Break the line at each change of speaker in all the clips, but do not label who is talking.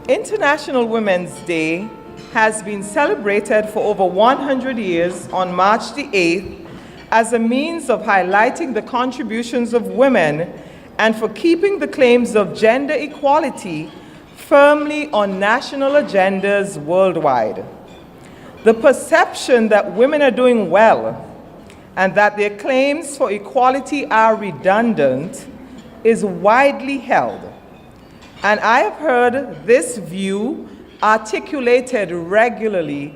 International Women's Day has been celebrated for over 100 years on March the 8th as a means of highlighting the contributions of women and for keeping the claims of gender equality firmly on national agendas worldwide. The perception that women are doing well and that their claims for equality are redundant is widely held. And I have heard this view articulated regularly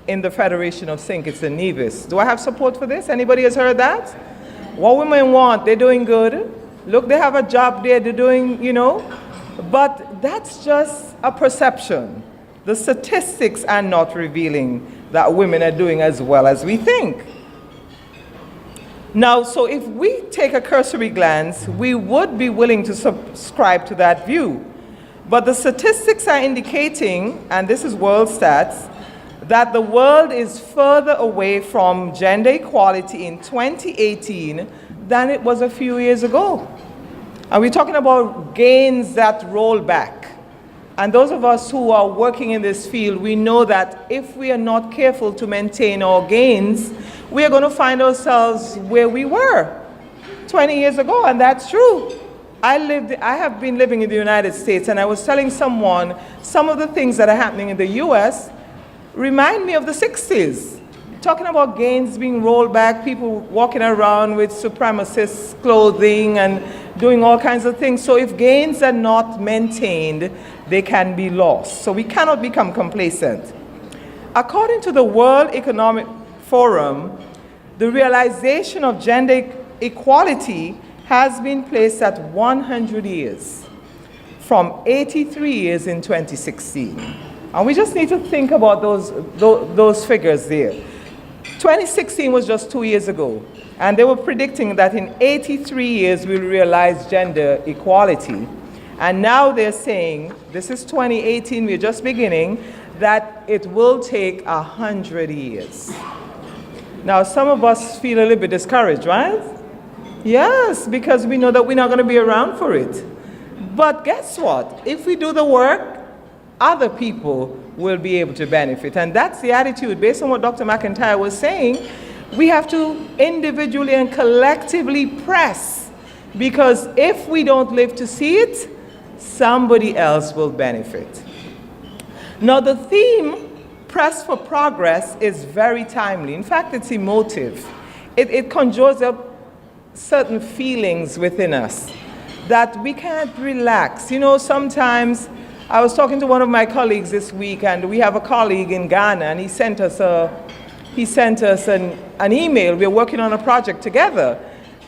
in the Federation of St. Kitts and Nevis. Do I have support for this? Anybody has heard that? What women want, they're doing good. Look, they have a job there, they're doing, But that's just a perception. The statistics are not revealing that women are doing as well as we think. Now, so if we take a cursory glance, we would be willing to subscribe to that view. But the statistics are indicating, and this is world stats, that the world is further away from gender equality in 2018 than it was a few years ago. And we're talking about gains that roll back. And those of us who are working in this field, we know that if we are not careful to maintain our gains, we are going to find ourselves where we were 20 years ago, and that's true. I have been living in the United States, and I was telling someone some of the things that are happening in the US remind me of the 60s. Talking about gains being rolled back, people walking around with supremacist clothing and doing all kinds of things. So if gains are not maintained, they can be lost. So we cannot become complacent. According to the World Economic Forum, the realization of gender equality has been placed at 100 years, from 83 years in 2016. And we just need to think about those figures there. 2016 was just 2 years ago, and they were predicting that in 83 years we'll realize gender equality. And now they're saying, this is 2018, we're just beginning, that it will take 100 years. Now, some of us feel a little bit discouraged, right? Yes, because we know that we're not going to be around for it. But guess what? If we do the work, other people will be able to benefit. And that's the attitude, based on what Dr. McIntyre was saying. We have to individually and collectively press, because if we don't live to see it, somebody else will benefit. Now, the theme, Press for Progress, is very timely. In fact, it's emotive. It conjures up certain feelings within us that we can't relax. Sometimes I was talking to one of my colleagues this week, and we have a colleague in Ghana, and he sent us an email. We're working on a project together.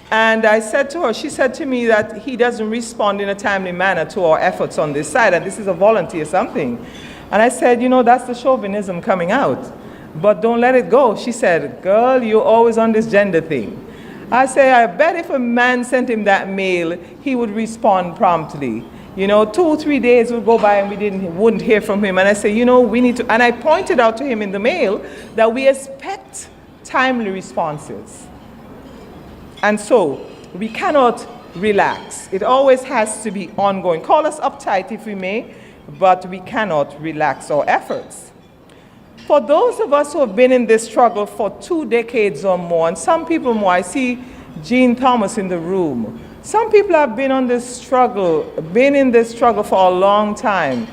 And I said to her, she said to me that he doesn't respond in a timely manner to our efforts on this side, and this is a volunteer something. And I said, that's the chauvinism coming out, but don't let it go. She said, girl, you're always on this gender thing. I say, I bet if a man sent him that mail, he would respond promptly. 2 or 3 days would go by and we wouldn't hear from him. And I say, we need to, and I pointed out to him in the mail that we expect timely responses. And so we cannot relax. It always has to be ongoing. Call us uptight if we may, but we cannot relax our efforts. For those of us who have been in this struggle for 2 decades or more, and some people more, I see Jean Thomas in the room. Some people have been in this struggle for a long time.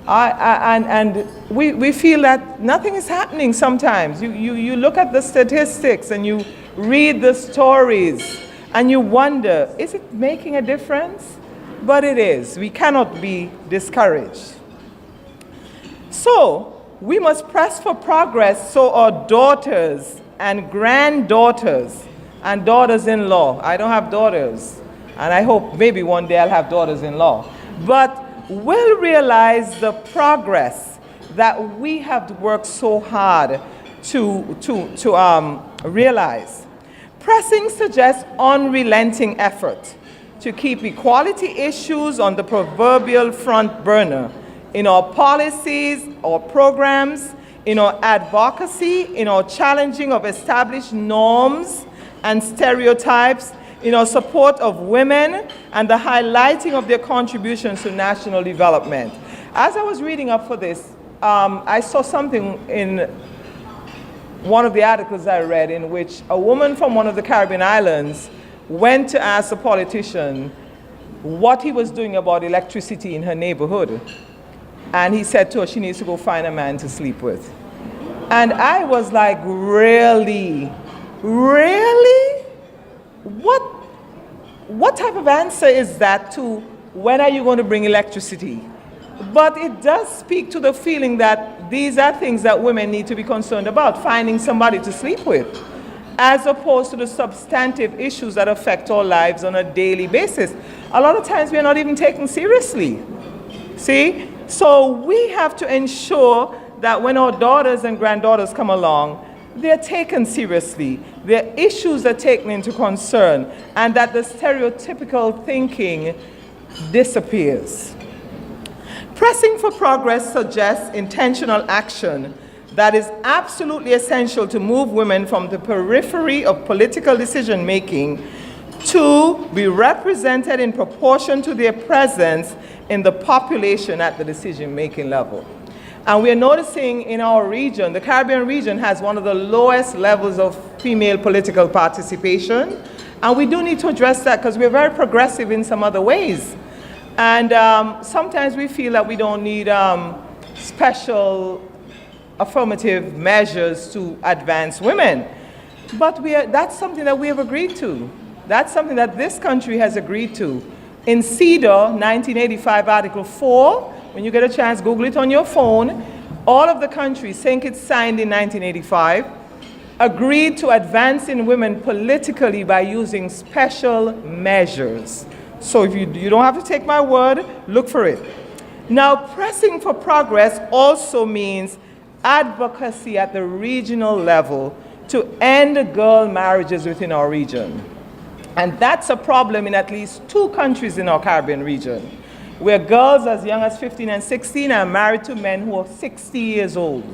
And we feel that nothing is happening sometimes. You look at the statistics and you read the stories and you wonder, is it making a difference? But it is. We cannot be discouraged. So we must press for progress so our daughters and granddaughters and daughters-in-law, I don't have daughters, and I hope maybe one day I'll have daughters-in-law, but will realize the progress that we have worked so hard to realize. Pressing suggests unrelenting effort to keep equality issues on the proverbial front burner in our policies, our programs, in our advocacy, in our challenging of established norms and stereotypes, in our support of women, and the highlighting of their contributions to national development. As I was reading up for this, I saw something in one of the articles I read in which a woman from one of the Caribbean islands went to ask a politician what he was doing about electricity in her neighborhood. And he said to her she needs to go find a man to sleep with. And I was like, really? Really? What type of answer is that to when are you going to bring electricity? But it does speak to the feeling that these are things that women need to be concerned about, finding somebody to sleep with, as opposed to the substantive issues that affect our lives on a daily basis. A lot of times we're not even taken seriously. See? So we have to ensure that when our daughters and granddaughters come along, they're taken seriously, their issues are taken into concern, and that the stereotypical thinking disappears. Pressing for progress suggests intentional action that is absolutely essential to move women from the periphery of political decision making to be represented in proportion to their presence in the population at the decision making level. And we're noticing in our region, the Caribbean region has one of the lowest levels of female political participation. And we do need to address that because we're very progressive in some other ways. And sometimes we feel that we don't need special affirmative measures to advance women. But that's something that we have agreed to. That's something that this country has agreed to. In CEDAW 1985 Article 4, when you get a chance, Google it on your phone, all of the countries, think it's signed in 1985, agreed to advancing women politically by using special measures. So if you don't have to take my word, look for it. Now, pressing for progress also means advocacy at the regional level to end girl marriages within our region. And that's a problem in at least 2 countries in our Caribbean region, where girls as young as 15 and 16 are married to men who are 60 years old.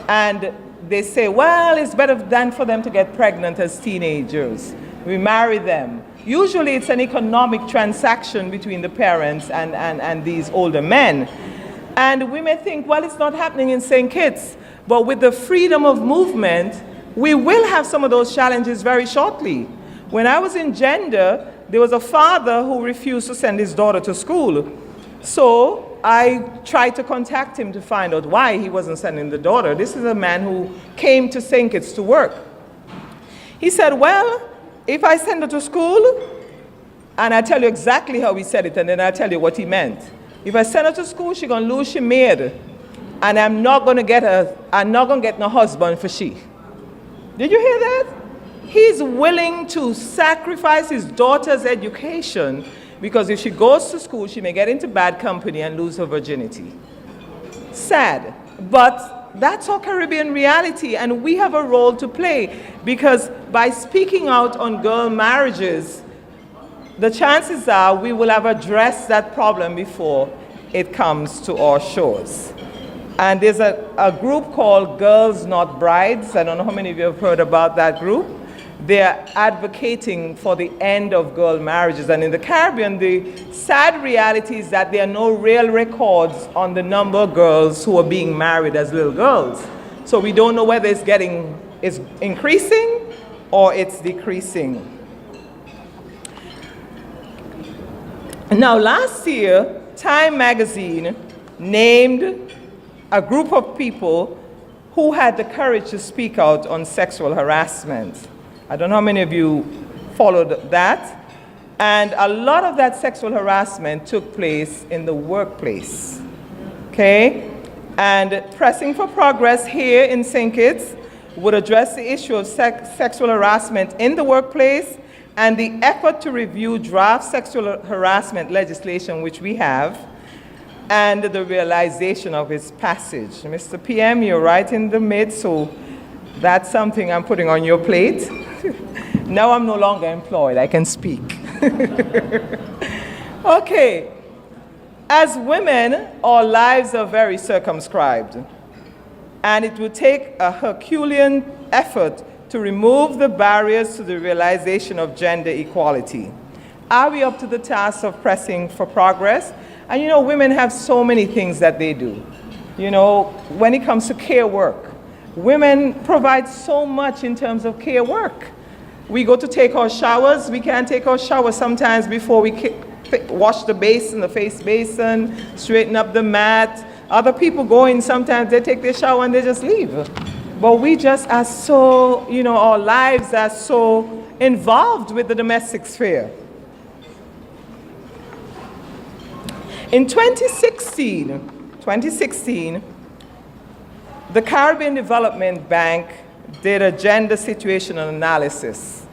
And they say, well, it's better than for them to get pregnant as teenagers. We marry them. Usually it's an economic transaction between the parents and these older men. And we may think, well, it's not happening in St. Kitts. But with the freedom of movement, we will have some of those challenges very shortly. When I was in gender, there was a father who refused to send his daughter to school. So I tried to contact him to find out why he wasn't sending the daughter. This is a man who came to St. Kitts to work. He said, well, if I send her to school, and I tell you exactly how he said it, and then I'll tell you what he meant. If I send her to school, she's going to lose she maid, and I'm not going to get no husband for she. Did you hear that? He's willing to sacrifice his daughter's education because if she goes to school, she may get into bad company and lose her virginity. Sad, but that's our Caribbean reality, and we have a role to play because by speaking out on girl marriages, the chances are we will have addressed that problem before it comes to our shores. And there's a group called Girls Not Brides. I don't know how many of you have heard about that group. They're advocating for the end of girl marriages. And in the Caribbean, the sad reality is that there are no real records on the number of girls who are being married as little girls. So we don't know whether it's increasing or it's decreasing. Now, last year, Time magazine named a group of people who had the courage to speak out on sexual harassment. I don't know how many of you followed that. And a lot of that sexual harassment took place in the workplace. Okay? And Pressing for Progress here in St. Kitts would address the issue of sexual harassment in the workplace and the effort to review draft sexual harassment legislation, which we have, and the realization of its passage. Mr. PM, you're right in the midst, so that's something I'm putting on your plate. Now I'm no longer employed, I can speak. Okay, as women, our lives are very circumscribed, and it will take a Herculean effort to remove the barriers to the realization of gender equality. Are we up to the task of pressing for progress? And you know, women have so many things that they do. You know, when it comes to care work, women provide so much in terms of care work. We go to take our showers, we can't take our showers sometimes before we wash the basin, the face basin, straighten up the mat. Other people go in, sometimes they take their shower and they just leave. But we just are so, you know, our lives are so involved with the domestic sphere. In 2016, the Caribbean Development Bank did a gender situational analysis.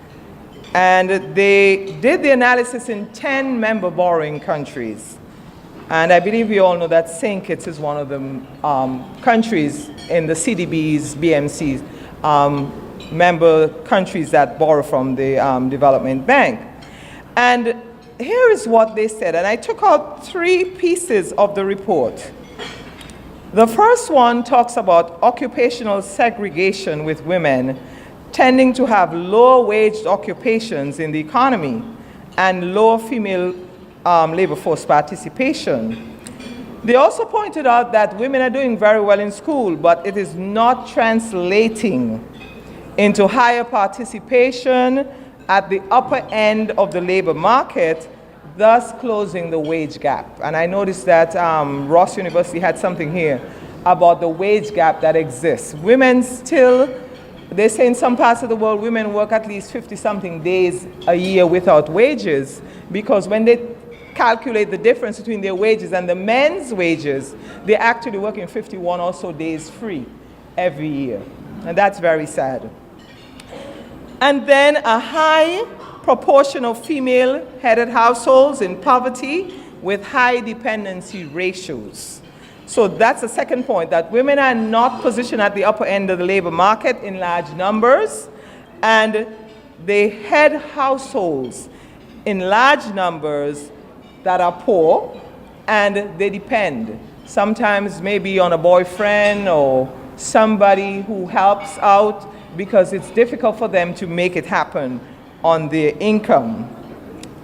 And they did the analysis in 10 member borrowing countries. And I believe we all know that St. Kitts is one of the countries in the CDB's, BMC's member countries that borrow from the Development Bank. And here is what they said, and I took out 3 pieces of the report. The first one talks about occupational segregation with women tending to have lower waged occupations in the economy and lower female labor force participation. They also pointed out that women are doing very well in school, but it is not translating into higher participation at the upper end of the labor market, thus closing the wage gap. And I noticed that Ross University had something here about the wage gap that exists. Women still, they say in some parts of the world, women work at least 50-something days a year without wages, because when they calculate the difference between their wages and the men's wages, they're actually working 51 or so days free every year. And that's very sad. And then a high proportion of female-headed households in poverty with high dependency ratios. So that's the second point, that women are not positioned at the upper end of the labor market in large numbers, and they head households in large numbers that are poor, and they depend sometimes maybe on a boyfriend or somebody who helps out, because it's difficult for them to make it happen on their income.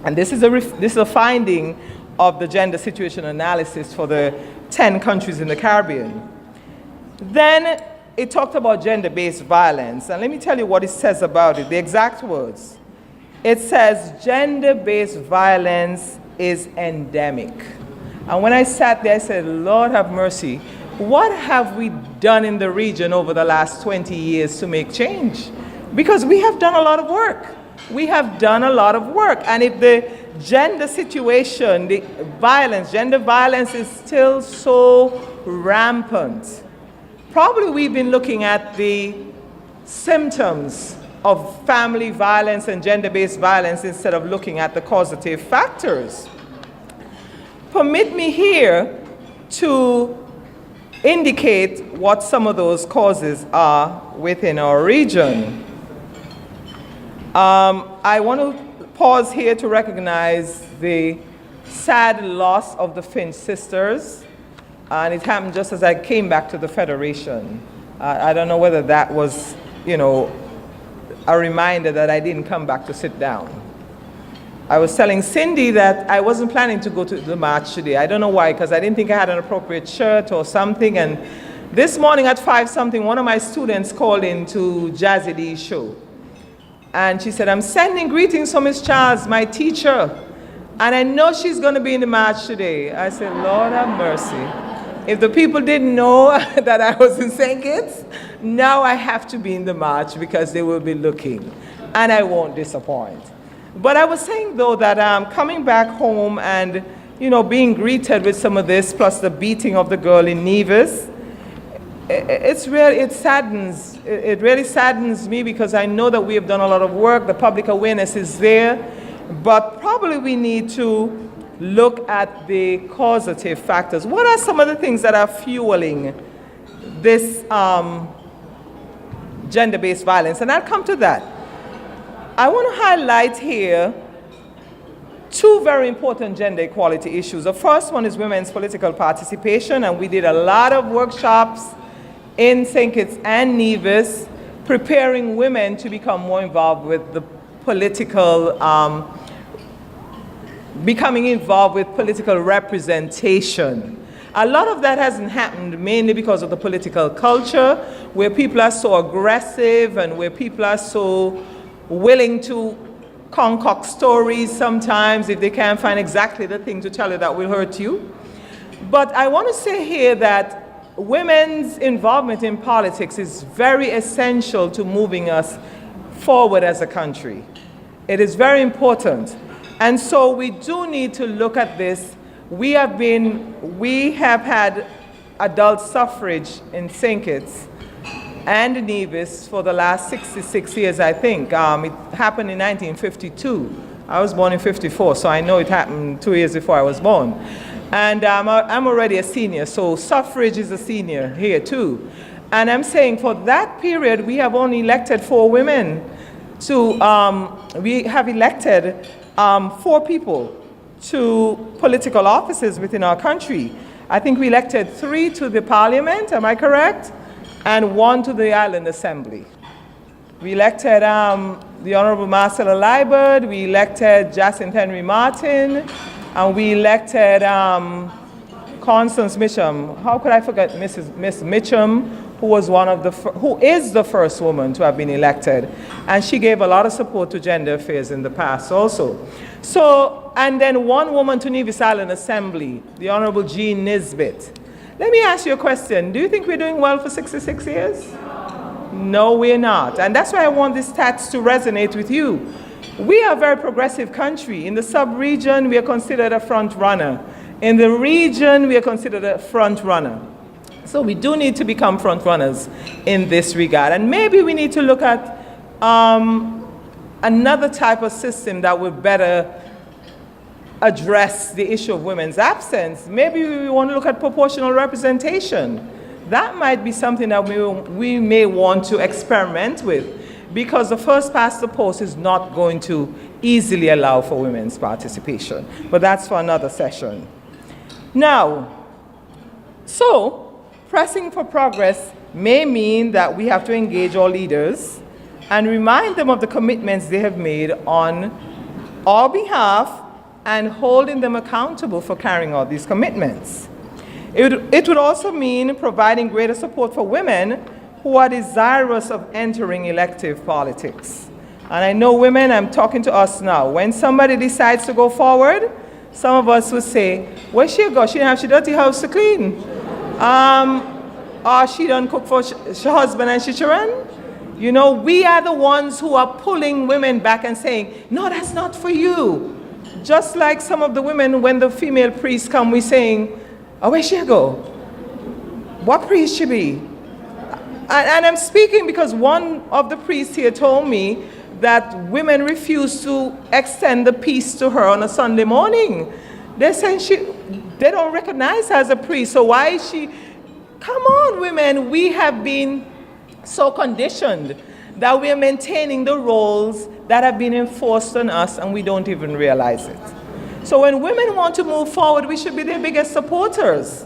And this is a finding of the gender situation analysis for the 10 countries in the Caribbean. Then it talked about gender-based violence, and let me tell you what it says about it, the exact words. It says gender-based violence is endemic. And when I sat there, I said, Lord have mercy, what have we done in the region over the last 20 years to make change? Because we have done a lot of work. We have done a lot of work. And if the gender situation, the violence, gender violence is still so rampant, probably we've been looking at the symptoms of family violence and gender-based violence instead of looking at the causative factors. Permit me here to indicate what some of those causes are within our region. I want to pause here to recognize the sad loss of the Finch sisters, and it happened just as I came back to the Federation. I don't know whether that was, you know, a reminder that I didn't come back to sit down. I was telling Cindy that I wasn't planning to go to the march today. I don't know why, because I didn't think I had an appropriate shirt or something. And this morning at 5-something, one of my students called in to Jazzy D's show. And she said, I'm sending greetings from Miss Charles, my teacher. And I know she's going to be in the march today. I said, Lord have mercy. If the people didn't know that I was in St. Kitts, now I have to be in the march because they will be looking. And I won't disappoint. But I was saying, though, that coming back home and, you know, being greeted with some of this, plus the beating of the girl in Nevis, it really saddens me, because I know that we have done a lot of work. The public awareness is there. But probably we need to look at the causative factors. What are some of the things that are fueling this gender-based violence? And I'll come to that. I want to highlight here 2 very important gender equality issues. The first one is women's political participation, and we did a lot of workshops in St. Kitts and Nevis preparing women to become more involved with the political becoming involved with political representation. A lot of that hasn't happened mainly because of the political culture, where people are so aggressive and where people are so willing to concoct stories sometimes if they can't find exactly the thing to tell you that will hurt you. But I want to say here that women's involvement in politics is very essential to moving us forward as a country. It is very important. And so we do need to look at this. We have had adult suffrage in St. Kitts and Nevis for the last 66 years, I think. It happened in 1952. I was born in 54, so I know it happened 2 years before I was born. And I'm already a senior, so suffrage is a senior here too. And I'm saying for that period, we have only elected 4 women we have elected 4 people to political offices within our country. I think we elected 3 to the parliament, am I correct? And 1 to the island assembly. We elected the Honorable Marcella Liebert, we elected Jacinth Henry Martin, and we elected Constance Mitchum. How could I forget Miss Mitchum, who is the first woman to have been elected, and she gave a lot of support to gender affairs in the past also. So, and then 1 woman to Nevis Island Assembly, the Honorable Jean Nisbet. Let me ask you a question. Do you think we're doing well for 66 years? No, we're not. And that's why I want these stats to resonate with you. We are a very progressive country. In the sub-region, we are considered a front runner. In the region, we are considered a front runner. So we do need to become front runners in this regard. And maybe we need to look at another type of system that would better address the issue of women's absence. Maybe we want to look at proportional representation. That might be something that we may want to experiment with, because the first past the post is not going to easily allow for women's participation. But that's for another session. Now, so pressing for progress may mean that we have to engage our leaders and remind them of the commitments they have made on our behalf and holding them accountable for carrying out these commitments. It would also mean providing greater support for women who are desirous of entering elective politics. And I know women, I'm talking to us now. When somebody decides to go forward, some of us would say, where she go? She didn't have she dirty house to clean. Or she done cook for her husband and she children. You know, we are the ones who are pulling women back and saying, no, that's not for you. Just like some of the women, when the female priests come, we're saying, oh, where she go? What priest she be? And I'm speaking because one of the priests here told me that women refuse to extend the peace to her on a Sunday morning. They're saying they don't recognize her as a priest, so why is she? Come on, women, we have been so conditioned that we are maintaining the roles that have been enforced on us and we don't even realize it. So when women want to move forward, we should be their biggest supporters.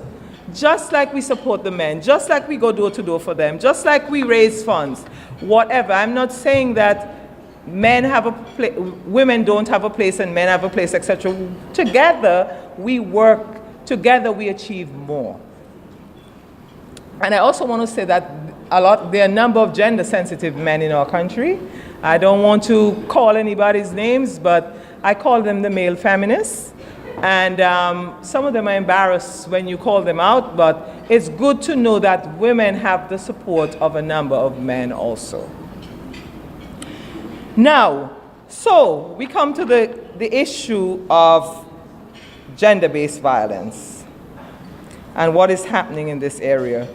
Just like we support the men, just like we go door to door for them, just like we raise funds, whatever. I'm not saying that men have a place, women don't have a place and men have a place, etc. Together, we work, together we achieve more. And I also want to say that there are a number of gender-sensitive men in our country. I don't want to call anybody's names, but I call them the male feminists. And some of them are embarrassed when you call them out, but it's good to know that women have the support of a number of men also. Now, so we come to the issue of gender-based violence and what is happening in this area.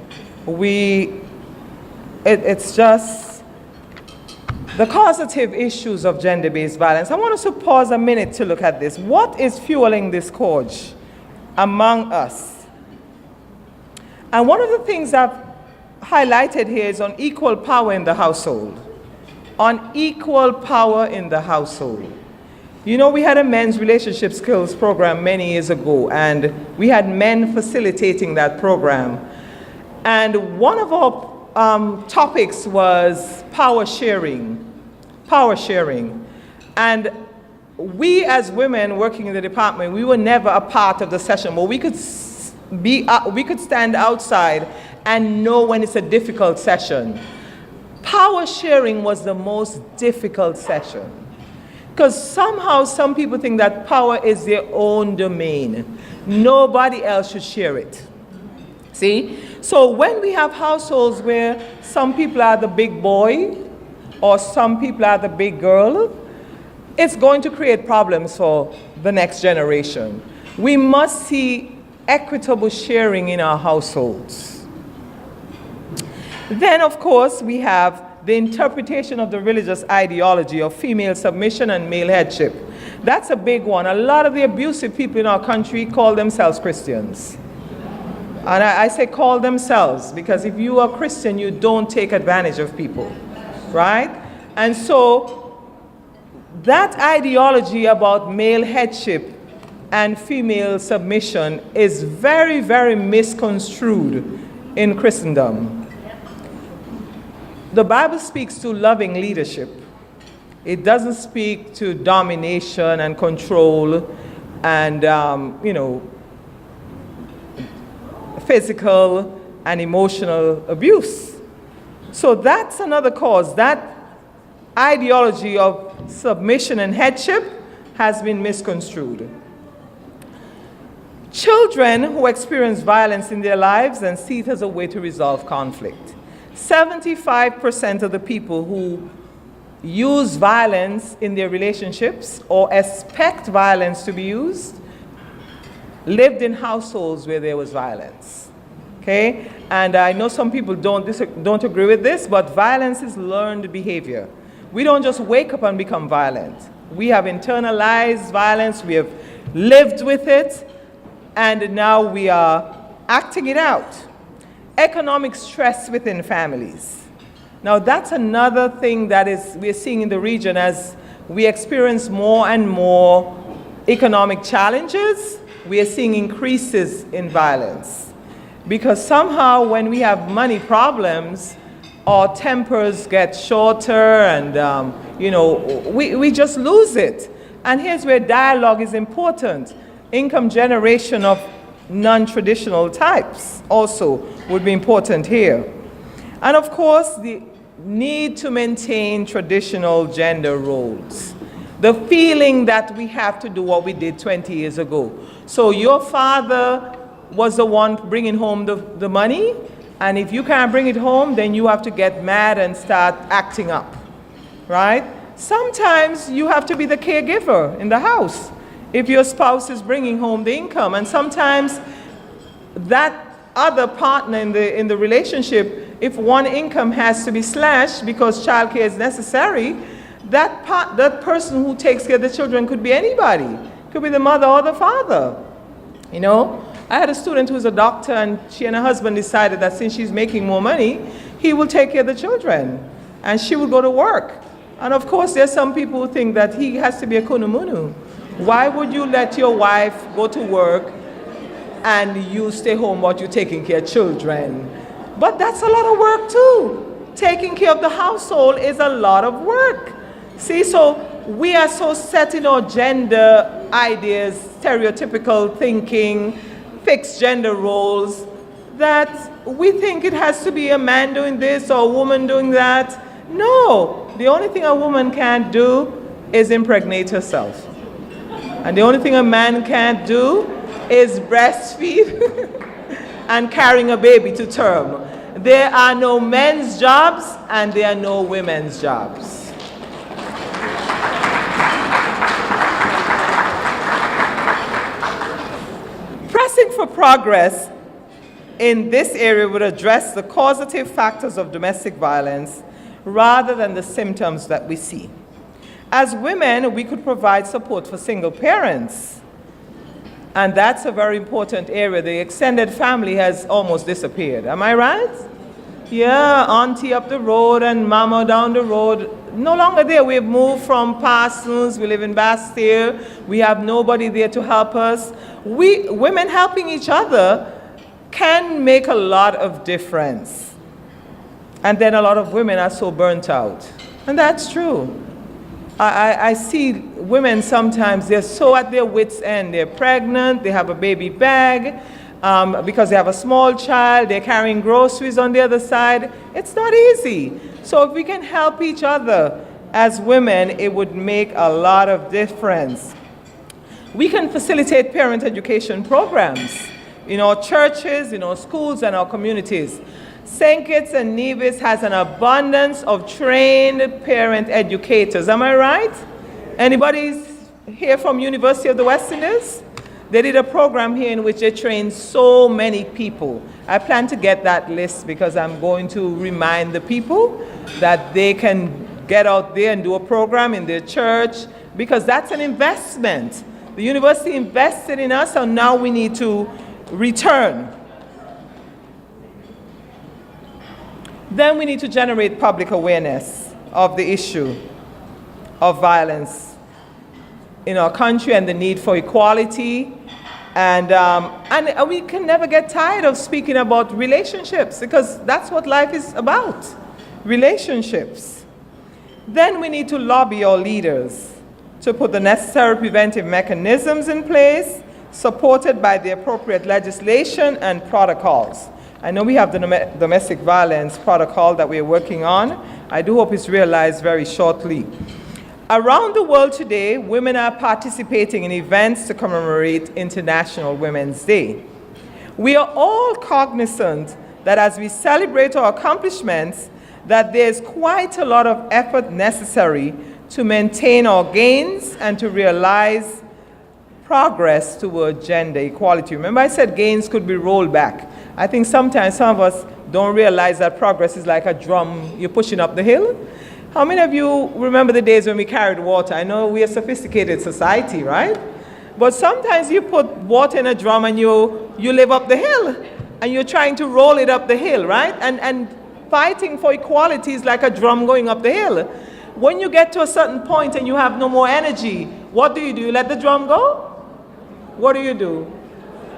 It's just the causative issues of gender-based violence. I want us to pause a minute to look at this. What is fueling this scourge among us? And one of the things I've highlighted here is on equal power in the household. On equal power in the household. You know, we had a men's relationship skills program many years ago, and we had men facilitating that program. And one of our topics was power sharing. Power sharing. And we as women working in the department, we were never a part of the session, but we could stand outside and know when it's a difficult session. Power sharing was the most difficult session, because somehow some people think that power is their own domain. Nobody else should share it. See? So when we have households where some people are the big boy or some people are the big girl, it's going to create problems for the next generation. We must see equitable sharing in our households. Then, of course, we have the interpretation of the religious ideology of female submission and male headship. That's a big one. A lot of the abusive people in our country call themselves Christians. And I say call themselves, because if you are Christian, you don't take advantage of people, right? And so that ideology about male headship and female submission is very, very misconstrued in Christendom. The Bible speaks to loving leadership. It doesn't speak to domination and control and, physical and emotional abuse. So that's another cause. That ideology of submission and headship has been misconstrued. Children who experience violence in their lives and see it as a way to resolve conflict. 75% of the people who use violence in their relationships or expect violence to be used lived in households where there was violence. Okay? And I know some people don't agree with this, but violence is learned behavior. We don't just wake up and become violent. We have internalized violence, we have lived with it, and now we are acting it out. Economic stress within families. Now that's another thing that we're seeing in the region as we experience more and more economic challenges. We are seeing increases in violence. Because somehow when we have money problems, our tempers get shorter and, we just lose it. And here's where dialogue is important. Income generation of non-traditional types also would be important here. And of course, the need to maintain traditional gender roles. The feeling that we have to do what we did 20 years ago. So your father was the one bringing home the money, and if you can't bring it home, then you have to get mad and start acting up, right? Sometimes you have to be the caregiver in the house if your spouse is bringing home the income, and sometimes that other partner in the relationship, if one income has to be slashed because childcare is necessary, that person who takes care of the children could be anybody. Could be the mother or the father. I had a student who was a doctor, and she and her husband decided that since she's making more money, he will take care of the children, and she will go to work. And of course, there's some people who think that he has to be a kunumunu. Why would you let your wife go to work and you stay home while you're taking care of children? But that's a lot of work too. Taking care of the household is a lot of work. See, so we are so set in our gender ideas, stereotypical thinking, fixed gender roles, that we think it has to be a man doing this or a woman doing that. No, the only thing a woman can't do is impregnate herself. And the only thing a man can't do is breastfeed and carrying a baby to term. There are no men's jobs and there are no women's jobs. Pressing for progress in this area would address the causative factors of domestic violence rather than the symptoms that we see. As women, we could provide support for single parents. And that's a very important area. The extended family has almost disappeared. Am I right? Yeah, auntie up the road and mama down the road. No longer there. We've moved from Parsons. We live in Bastille. We have nobody there to help us. Women helping each other can make a lot of difference. And then a lot of women are so burnt out. And that's true. I see women sometimes, they're so at their wits' end. They're pregnant, they have a baby bag, because they have a small child, they're carrying groceries on the other side. It's not easy. So if we can help each other as women, it would make a lot of difference. We can facilitate parent education programs in our churches, in our schools, and our communities. St. Kitts and Nevis has an abundance of trained parent educators. Am I right? Anybody here from University of the West Indies? They did a program here in which they trained so many people. I plan to get that list because I'm going to remind the people that they can get out there and do a program in their church, because that's an investment. The university invested in us, and now we need to return. Then we need to generate public awareness of the issue of violence in our country and the need for equality. And we can never get tired of speaking about relationships, because that's what life is about, relationships. Then we need to lobby our leaders to put the necessary preventive mechanisms in place, supported by the appropriate legislation and protocols. I know we have the domestic violence protocol that we're working on. I do hope it's realized very shortly. Around the world today, women are participating in events to commemorate International Women's Day. We are all cognizant that as we celebrate our accomplishments, that there's quite a lot of effort necessary to maintain our gains and to realize progress toward gender equality. Remember I said gains could be rolled back. I think sometimes some of us don't realize that progress is like a drum you're pushing up the hill. How many of you remember the days when we carried water? I know we're a sophisticated society, right? But sometimes you put water in a drum and you live up the hill, and you're trying to roll it up the hill, right? And fighting for equality is like a drum going up the hill. When you get to a certain point and you have no more energy, what do? You let the drum go? What do?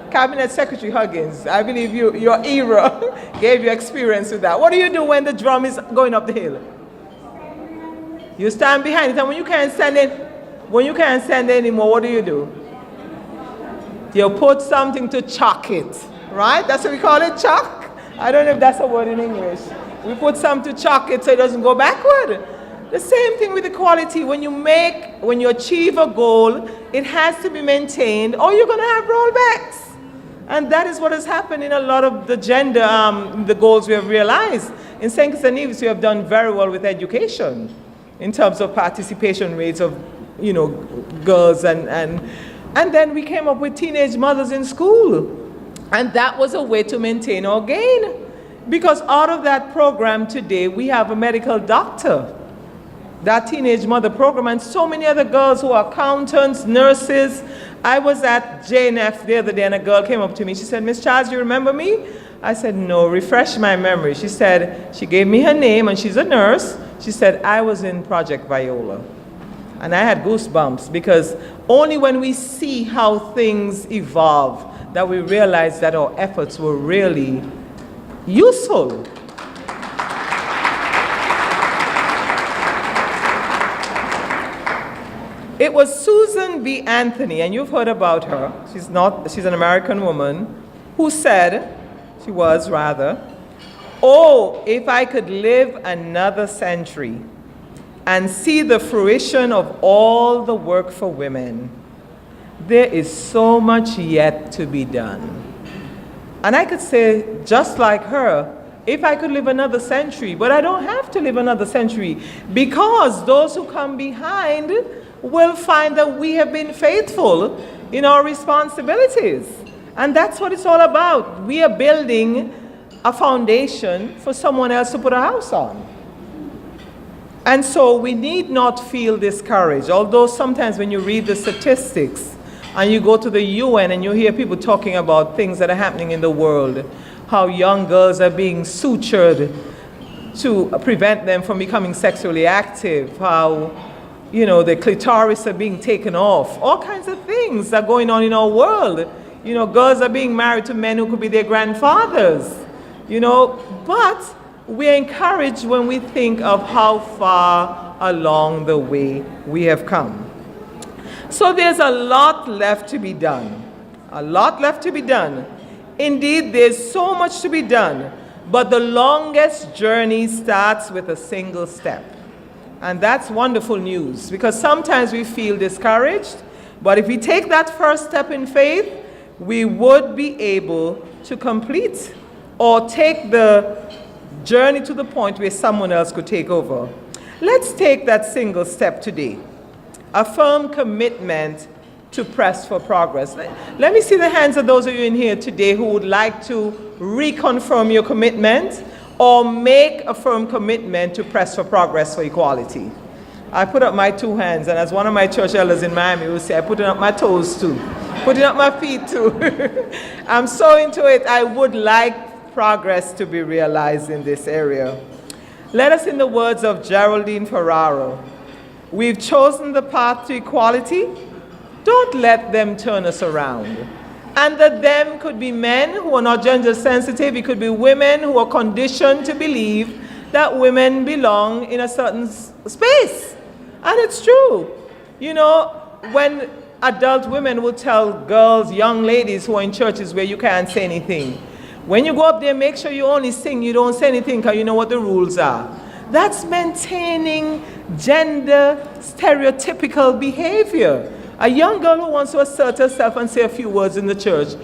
Cabinet Secretary Huggins, I believe your era gave you experience with that. What do you do when the drum is going up the hill? You stand behind it, and when you can't stand it anymore, what do? You put something to chock it, right? That's what we call it, chock? I don't know if that's a word in English. We put something to chock it so it doesn't go backward. The same thing with equality. When you achieve a goal, it has to be maintained, or you're going to have rollbacks. And that is what has happened in a lot of the gender, the goals we have realized. In St. Kitts and Nevis, we have done very well with education in terms of participation rates of, girls. And then we came up with teenage mothers in school. And that was a way to maintain our gain. Because out of that program today, we have a medical doctor. That teenage mother program, and so many other girls who are accountants, nurses. I was at JNF the other day, and a girl came up to me. She said, "Miss Charles, you remember me?" I said, "No, refresh my memory." She said, she gave me her name, and she's a nurse. She said, "I was in Project Viola." And I had goosebumps, because only when we see how things evolve that we realize that our efforts were really useful. It was Susan B. Anthony, and you've heard about her. She's an American woman who said, "Oh, if I could live another century and see the fruition of all the work for women, there is so much yet to be done." And I could say, just like her, if I could live another century, but I don't have to live another century, because those who come behind will find that we have been faithful in our responsibilities. And that's what it's all about. We are building a foundation for someone else to put a house on. And so we need not feel discouraged, although sometimes when you read the statistics and you go to the UN and you hear people talking about things that are happening in the world, how young girls are being sutured to prevent them from becoming sexually active, how the clitoris are being taken off. All kinds of things are going on in our world. Girls are being married to men who could be their grandfathers. But we're encouraged when we think of how far far along the way we have come. So there's a lot left to be done. A lot left to be done. Indeed, there's so much to be done, but the longest journey starts with a single step. And that's wonderful news, because sometimes we feel discouraged, but if we take that first step in faith, we would be able to complete or take the journey to the point where someone else could take over. Let's take that single step today. A firm commitment to press for progress. Let me see the hands of those of you in here today who would like to reconfirm your commitment or make a firm commitment to press for progress for equality. I put up my two hands, and as one of my church elders in Miami will say, I put up my toes too, putting up my feet too. I'm so into it. I would like progress to be realized in this area. Let us, in the words of Geraldine Ferraro, we've chosen the path to equality. Don't let them turn us around. And the them could be men who are not gender sensitive. It could be women who are conditioned to believe that women belong in a certain space. And it's true. You know, when adult women will tell girls, young ladies who are in churches where you can't say anything, when you go up there, make sure you only sing, you don't say anything, because you know what the rules are. That's maintaining gender stereotypical behavior. A young girl who wants to assert herself and say a few words in the church,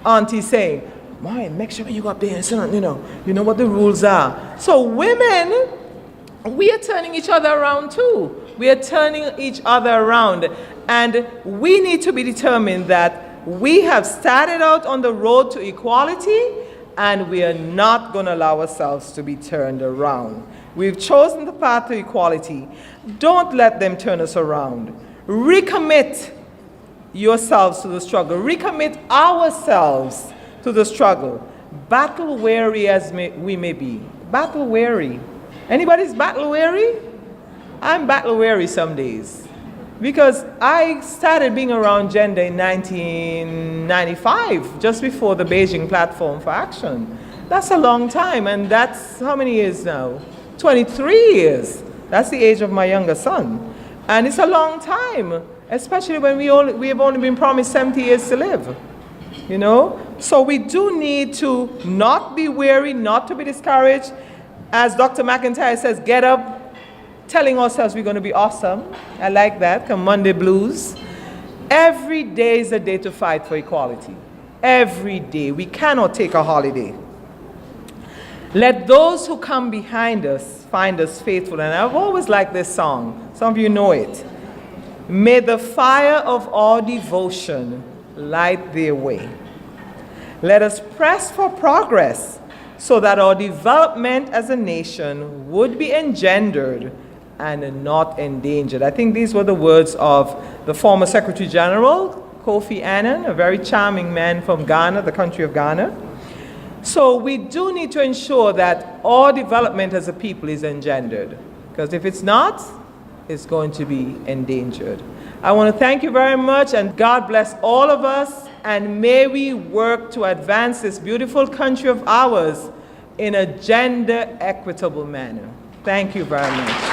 auntie saying, "Boy, make sure you go up there and say, you know what the rules are." So women, we are turning each other around too. We are turning each other around. And we need to be determined that we have started out on the road to equality, and we are not going to allow ourselves to be turned around. We've chosen the path to equality. Don't let them turn us around. Recommit yourselves to the struggle. Recommit ourselves to the struggle. Battle weary as we may be. Battle weary. Anybody's battle weary? I'm battle weary some days, because I started being around gender in 1995, just before the Beijing Platform for Action. That's a long time, and that's how many years now? 23 years. That's the age of my younger son. And it's a long time, especially when we have only been promised 70 years to live. You know? So we do need to not be weary, not to be discouraged. As Dr. McIntyre says, get up, telling ourselves we're going to be awesome. I like that. Come Monday blues. Every day is a day to fight for equality. Every day. We cannot take a holiday. Let those who come behind us find us faithful. And I've always liked this song. Some of you know it. May the fire of our devotion light their way. Let us press for progress so that our development as a nation would be engendered and not endangered. I think these were the words of the former Secretary General, Kofi Annan, a very charming man from Ghana, the country of Ghana. So we do need to ensure that our development as a people is engendered, because if it's not, it's going to be endangered. I want to thank you very much, and God bless all of us, and may we work to advance this beautiful country of ours in a gender equitable manner. Thank you very much.